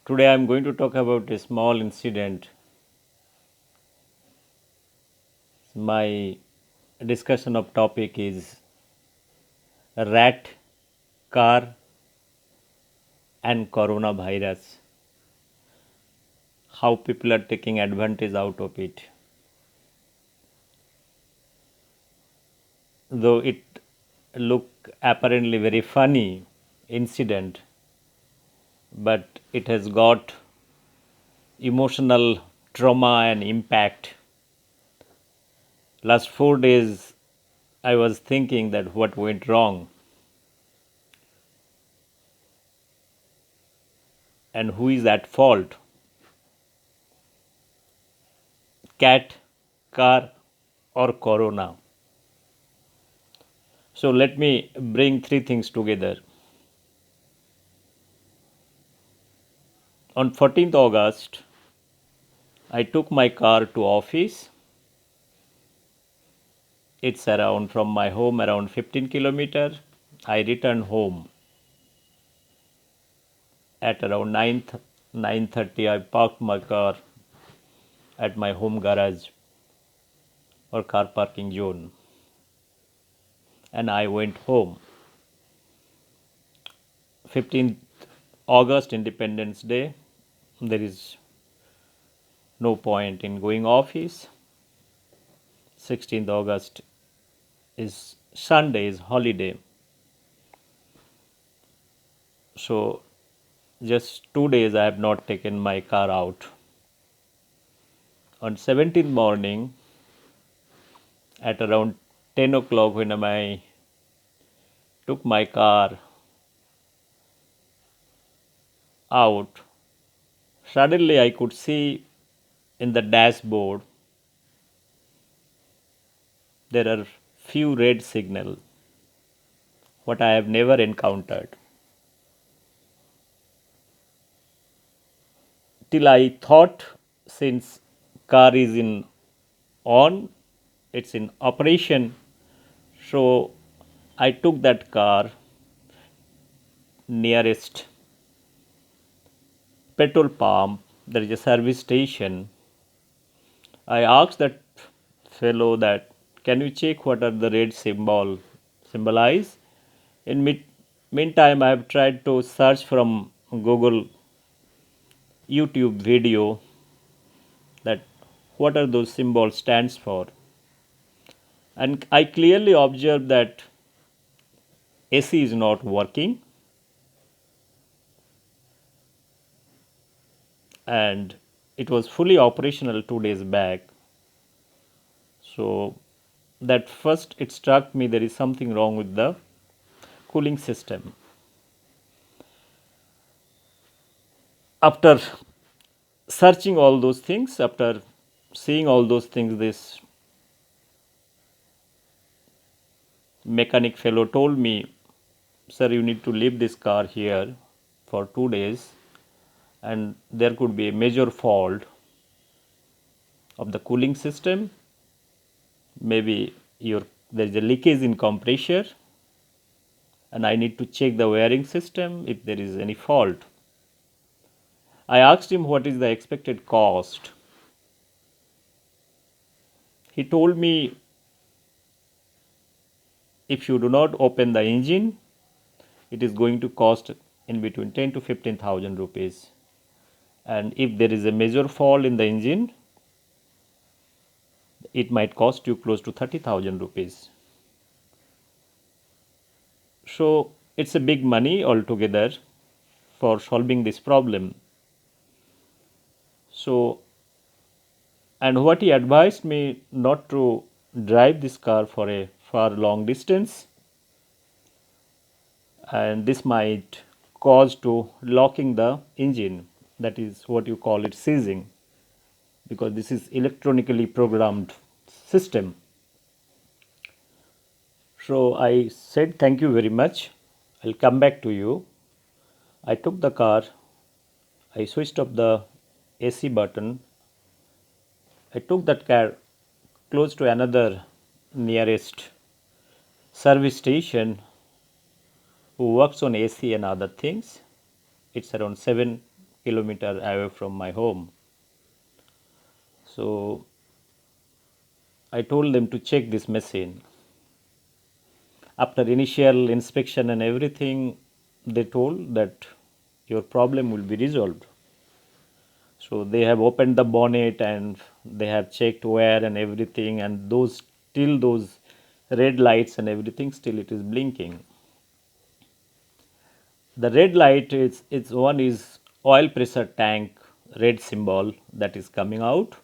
Today I am going to talk about a small incident. My discussion of topic is rat, car and coronavirus. How people are taking advantage out of it. Though it look apparently very funny incident, but it has got emotional trauma and impact. Last 4 days I was thinking that what went wrong and who is at fault, cat, car or corona. So let me bring three things together. On 14th August, I took my car to office. It's around from my home around 15 kilometer. I returned home at around 9:30. I parked my car at my home garage or car parking zone, and I went home. 15th August, Independence Day. There is no point in going office. 16th August is Sunday, is holiday. So just 2 days I have not taken my car out. On 17th morning at around 10 o'clock when I took my car out, suddenly I could see in the dashboard there are few red signals, what I have never encountered. Till I thought, since car is in on, it's in operation, so I took that car nearest petrol pump. There is a service station. I asked that fellow that, can you check what are the red symbolize? In meantime, I have tried to search from Google YouTube video that what are those symbols stands for, and I clearly observed that AC is not working, and it was fully operational 2 days back. So that first it struck me there is something wrong with the cooling system. After searching all those things, after seeing all those things, this mechanic fellow told me, sir, you need to leave this car here for 2 days, and there could be a major fault of the cooling system. Maybe there is a leakage in compressor, and I need to check the wiring system if there is any fault. I asked him what is the expected cost. He told me, if you do not open the engine, it is going to cost in between 10 to 15,000 rupees, and if there is a major fault in the engine, it might cost you close to 30,000 rupees. So it's a big money altogether for solving this problem. So, and what he advised me, not to drive this car for a far long distance, and this might cause to locking the engine, that is what you call it seizing, because this is electronically programmed system. So I said, thank you very much, I'll come back to you. I took the car, I switched off the AC button, I took that car close to another nearest service station who works on AC and other things. It's around 7 kilometers away from my home. So I told them to check this machine. After initial inspection and everything, they told that your problem will be resolved. So they have opened the bonnet and they have checked wear and everything, and those red lights and everything, still it is blinking. The red light is one is oil pressure tank red symbol that is coming out,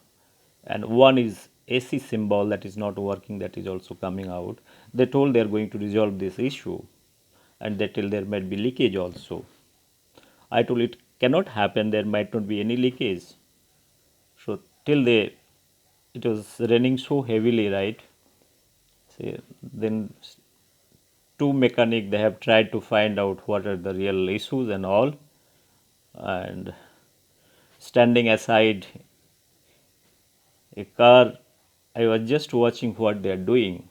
and one is AC symbol that is not working, that is also coming out. They told they are going to resolve this issue, and they tell there might be leakage also. I told it cannot happen, there might not be any leakage. So till they, it was raining so heavily, right? See, then two mechanic, they have tried to find out what are the real issues and all, and standing aside a car, I was just watching what they are doing.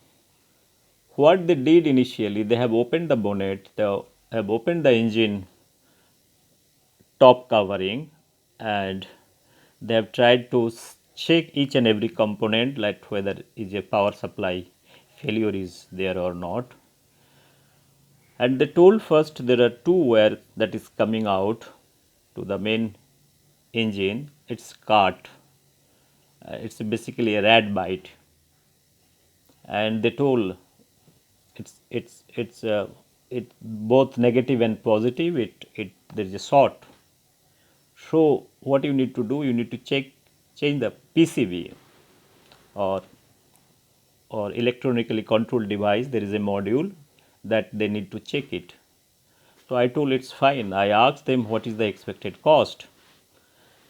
What they did initially, they have opened the bonnet, they have opened the engine top covering, and they have tried to check each and every component, like whether is a power supply failure is there or not. And they told first there are two wires that is coming out to the main engine. It's cart. It's basically a rat bite, and they told it both negative and positive. It there is a short. So what you need to do, you need to change the PCB, or electronically controlled device. There is a module that they need to check it. So I told it's fine. I asked them what is the expected cost.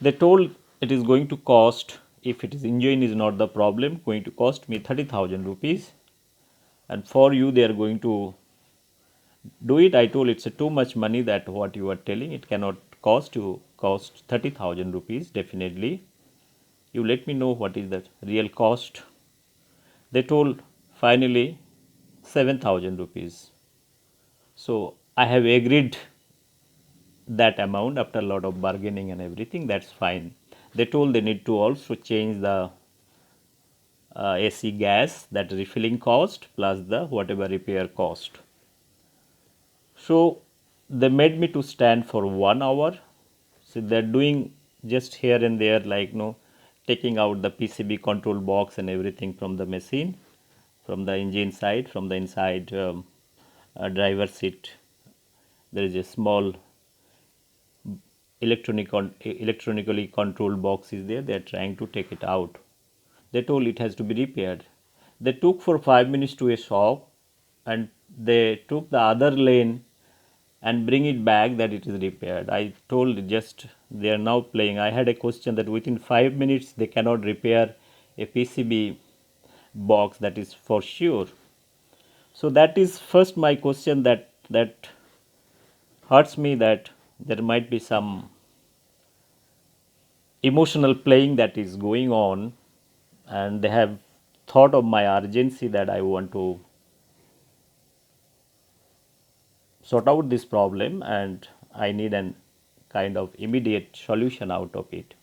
They told it is going to cost, if it is engine is not the problem, going to cost me 30,000 rupees, and for you they are going to do it. I told it's a too much money, that what you are telling, it cannot cost 30,000 rupees definitely. You let me know what is the real cost. They told finally 7,000 rupees. So I have agreed that amount after a lot of bargaining and everything. That's fine. They told they need to also change the AC gas, that refilling cost plus the whatever repair cost. So they made me to stand for 1 hour. So they're doing just here and there, like taking out the PCB control box and everything from the machine, from the engine side, from the inside driver seat. There is a small electronically controlled box is there. They are trying to take it out. They told it has to be repaired. They took for 5 minutes to a shop, and they took the other lane and bring it back that it is repaired. I told just they are now playing. I had a question that within 5 minutes they cannot repair a PCB box, that is for sure. So that is first my question, that hurts me, that there might be some emotional playing that is going on, and they have thought of my urgency, that I want to sort out this problem and I need an kind of immediate solution out of it.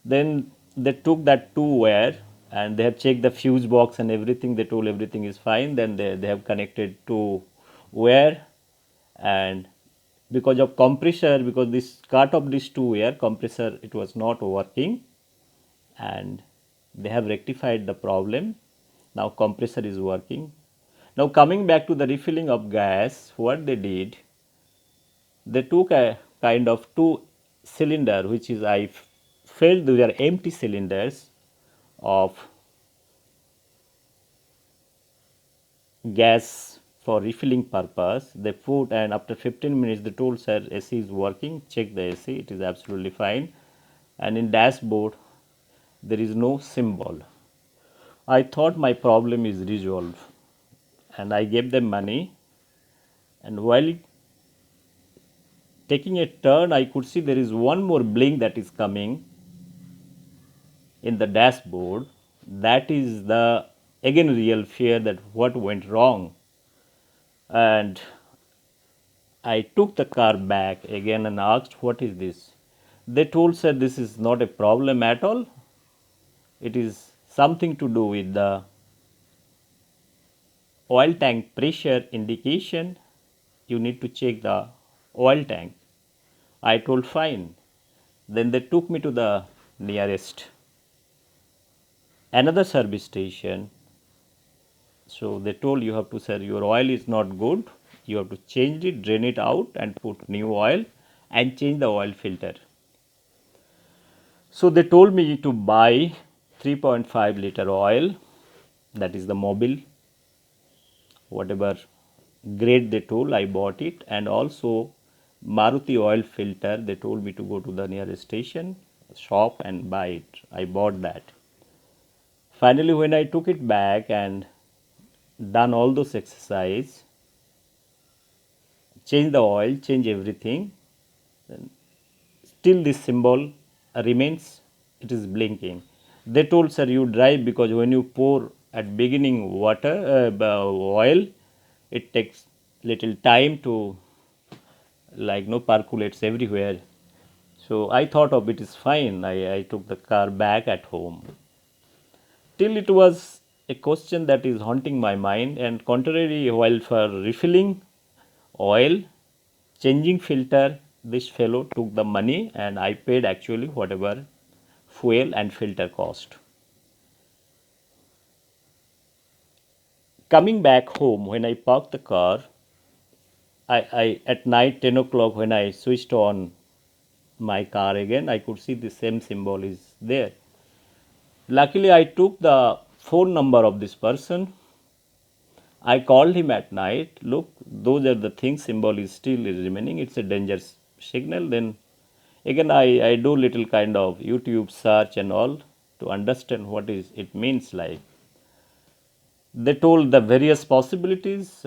Then they took that two wire and they have checked the fuse box and everything. They told everything is fine. Then they have connected two wire, and because of compressor, because this cut of this two wire compressor, it was not working, and they have rectified the problem. Now compressor is working. Now coming back to the refilling of gas, what they did, they took a kind of two cylinder, which is I felt they are empty cylinders of gas for refilling purpose. They put, and after 15 minutes they told, sir, AC is working, check the AC, it is absolutely fine, and in dashboard there is no symbol. I thought my problem is resolved, and I gave them money, and while taking a turn, I could see there is one more blink that is coming in the dashboard. That is the again real fear, that what went wrong. And I took the car back again and asked, what is this? They told, sir, this is not a problem at all. It is something to do with the oil tank pressure indication. You need to check the oil tank. I told fine. Then they took me to the nearest another service station. So they told, you have to, sir, your oil is not good. You have to change it, drain it out and put new oil and change the oil filter. So they told me to buy 3.5 liter oil, that is the Mobil, whatever grade they told, I bought it, and also Maruti oil filter. They told me to go to the nearest station shop and buy it. I bought that. Finally, when I took it back and done all those exercise, change the oil, change everything, still this symbol remains, it is blinking. They told, sir, you drive, because when you pour at beginning water oil, it takes little time to, like, no, percolates everywhere. So I thought of it is fine. I took the car back at home. Till it was a question that is haunting my mind, and contrary, while for refilling oil, changing filter, this fellow took the money and I paid actually whatever fuel and filter cost. Coming back home, when I parked the car, I at night 10 o'clock, when I switched on my car again, I could see the same symbol is there. Luckily, I took the phone number of this person. I called him at night. Look, those are the things, symbol is still remaining. It's a danger signal. Then again, I do little kind of YouTube search and all to understand what is it means like. They told the various possibilities.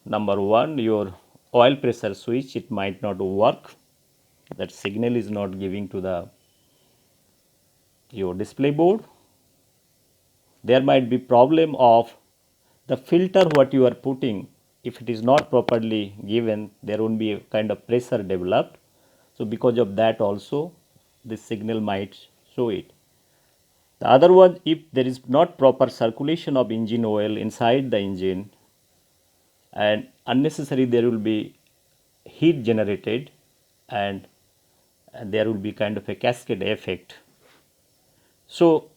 Number one, your oil pressure switch, it might not work. That signal is not giving to the your display board. There might be problem of the filter what you are putting. If it is not properly given, there won't be a kind of pressure developed. So because of that also, this signal might show it. The other one, if there is not proper circulation of engine oil inside the engine, and unnecessary there will be heat generated, and there will be kind of a cascade effect. So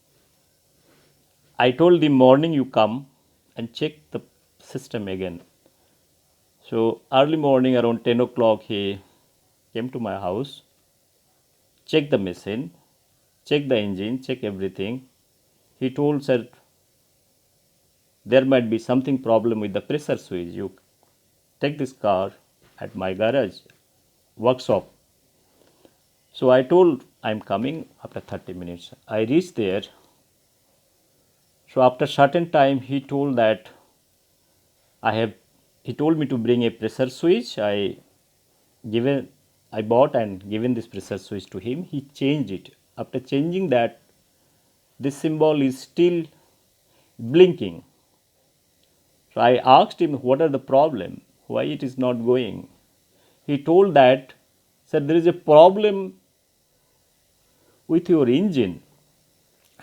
I told the morning you come and check the system again. So early morning around 10 o'clock he came to my house, check the machine, check the engine, check everything. He told, sir, there might be something problem with the pressure switch. You take this car at my garage workshop. So I told, I'm coming after 30 minutes. I reached there. So after certain time he told that he told me to bring a pressure switch. I bought and given this pressure switch to him. He changed it. After changing that, this symbol is still blinking. So I asked him, what are the problem? Why it is not going? He told that, sir, there is a problem with your engine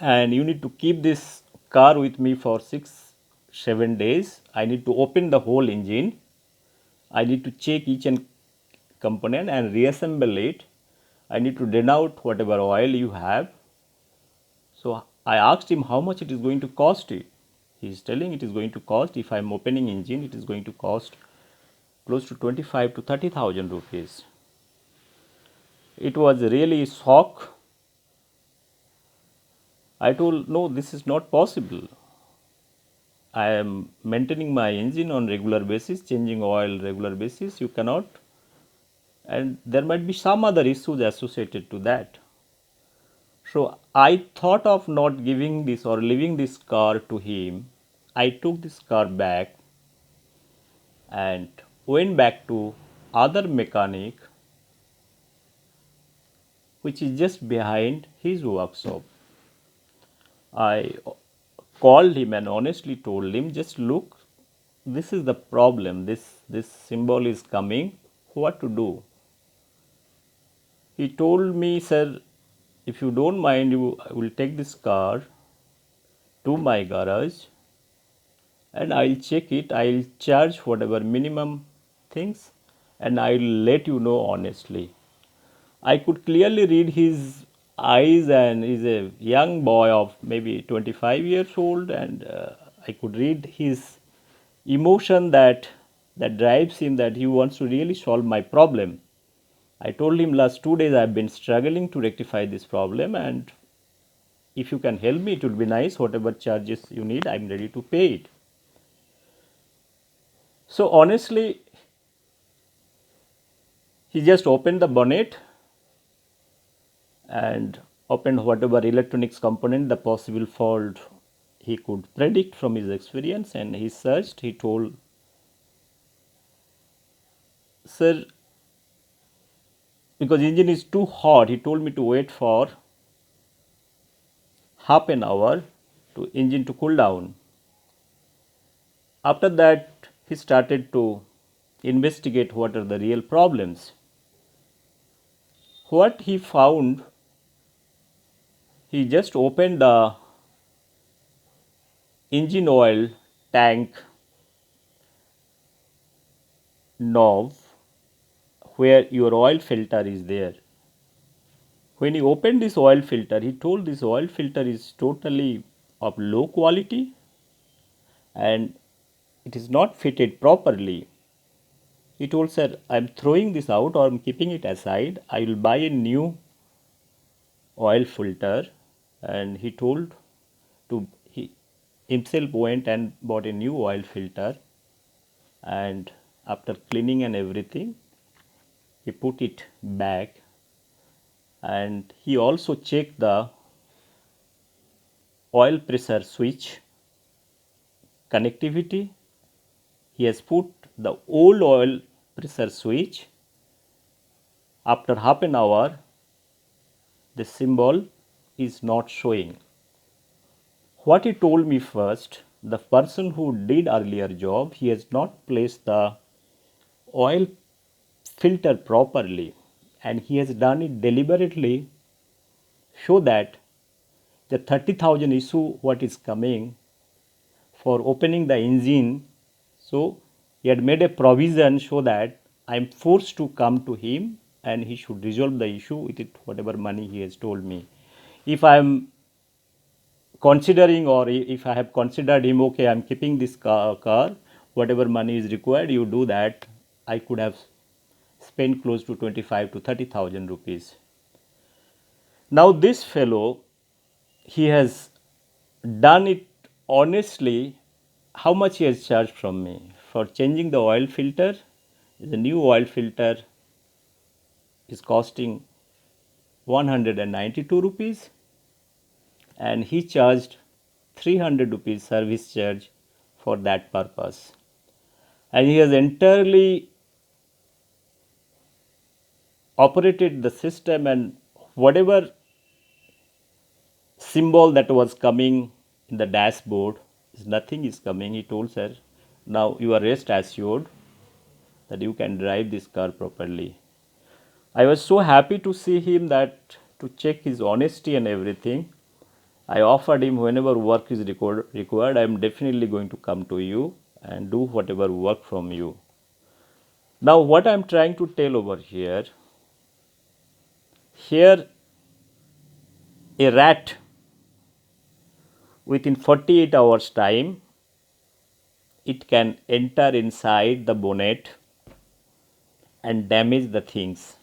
and you need to keep this car with me for 6-7 days. I need to open the whole engine. I need to check each and component and reassemble it. I need to drain out whatever oil you have. So I asked him how much it is going to cost you. He is telling it is going to cost, if I am opening engine, it is going to cost close to 25 to 30,000 rupees. It was really a shock. I told, no, this is not possible. I am maintaining my engine on regular basis, changing oil regular basis. You cannot, and there might be some other issues associated to that. So I thought of not giving this or leaving this car to him. I took this car back and went back to other mechanic which is just behind his workshop. I called him and honestly told him, just look, this is the problem, this symbol is coming, what to do? He told me, sir, if you don't mind, I will take this car to my garage and I'll check it. I'll charge whatever minimum things and I'll let you know honestly. I could clearly read his eyes, and he's a young boy of maybe 25 years old, and I could read his emotion that drives him, that he wants to really solve my problem. I told him last 2 days I've been struggling to rectify this problem, and if you can help me, it would be nice. Whatever charges you need, I'm ready to pay it. So honestly, he just opened the bonnet and opened whatever electronics component, the possible fault he could predict from his experience, and he searched. He told, sir, because engine is too hot, he told me to wait for half an hour to engine to cool down. After that, he started to investigate what are the real problems. What he found, he just opened the engine oil tank knob where your oil filter is there. When he opened this oil filter, he told this oil filter is totally of low quality and it is not fitted properly. He told, sir, I'm throwing this out or I'm keeping it aside. I will buy a new oil filter. And he told he himself went and bought a new oil filter, and after cleaning and everything, he put it back, and he also checked the oil pressure switch connectivity. He has put the old oil pressure switch. After half an hour, the symbol is not showing. What he told me first, the person who did earlier job, he has not placed the oil filter properly, and he has done it deliberately so that the 30,000 issue what is coming for opening the engine, so he had made a provision so that I am forced to come to him and he should resolve the issue with it, whatever money he has told me. If I am considering, or if I have considered him, okay, I am keeping this car, whatever money is required, you do that, I could have spent close to 25 to 30,000 rupees. Now this fellow, he has done it honestly. How much he has charged from me for changing the oil filter? The new oil filter is costing 192 rupees, and he charged 300 rupees service charge for that purpose, and he has entirely operated the system, and whatever symbol that was coming in the dashboard, nothing is coming. He told, sir, now you are rest assured that you can drive this car properly. I was so happy to see him, that to check his honesty and everything, I offered him, whenever work is required, I am definitely going to come to you and do whatever work from you. Now what I am trying to tell over here, a rat within 48 hours time, it can enter inside the bonnet and damage the things.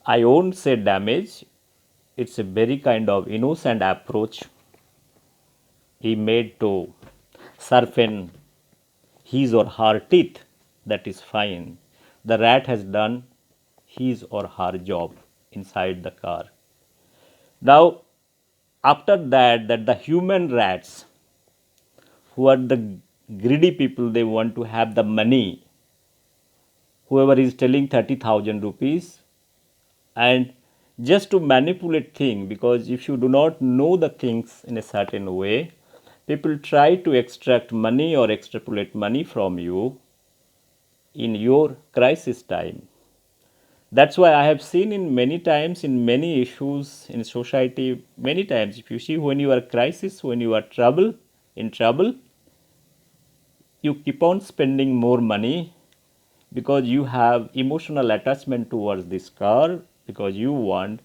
I won't say damage, it's a very kind of innocent approach he made to sharpen his or her teeth. That is fine. The rat has done his or her job inside the car. Now, after that the human rats, who are the greedy people, they want to have the money. Whoever is telling 30,000 rupees, and just to manipulate things, because if you do not know the things in a certain way, people try to extract money or extrapolate money from you in your crisis time. That's why I have seen in many times in many issues in society, many times if you see when you are crisis, when you are trouble, you keep on spending more money because you have emotional attachment towards this car, because you want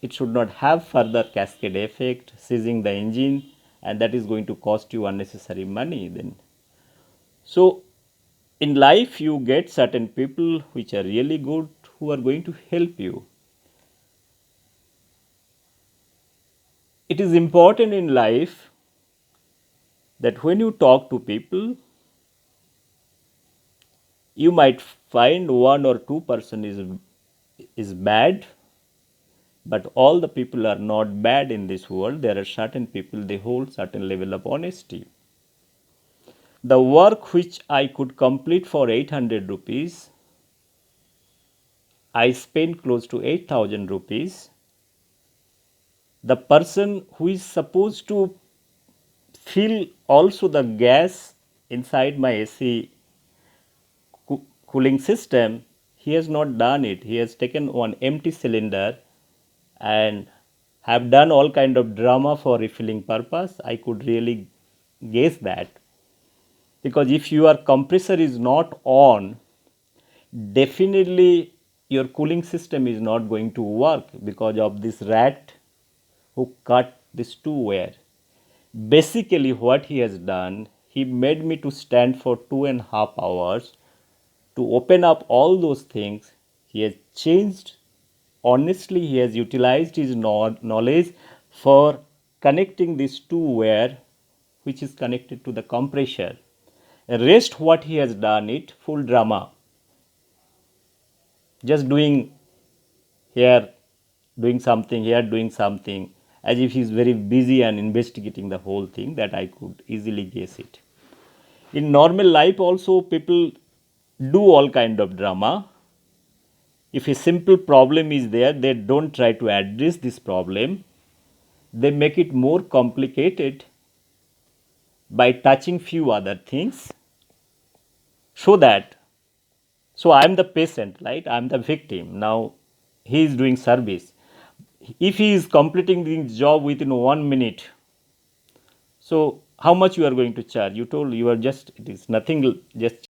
it should not have further cascade effect seizing the engine, and that is going to cost you unnecessary money then. So in life you get certain people which are really good, who are going to help you. It is important in life that when you talk to people, you might find one or two person is bad, but all the people are not bad in this world. There are certain people, they hold certain level of honesty. The work which I could complete for 800 rupees, I spent close to 8,000 rupees. The person who is supposed to fill also the gas inside my AC cooling system, he has not done it. He has taken one empty cylinder and have done all kind of drama for refilling purpose. I could really guess that, because if your compressor is not on, definitely your cooling system is not going to work because of this rat who cut this two wire. Basically what he has done, he made me to stand for 2.5 hours to open up all those things. He has changed, honestly he has utilized his knowledge for connecting this two wire which is connected to the compressor. Rest what he has done it full drama, just doing here, doing something here, doing something, as if he is very busy and investigating the whole thing, that I could easily guess it. In normal life also people do all kind of drama. If a simple problem is there, they don't try to address this problem, they make it more complicated by touching few other things, so that, so I am the patient, right? I am the victim. Now he is doing service. If he is completing the job within 1 minute, so how much you are going to charge? You told you are just, it is nothing, just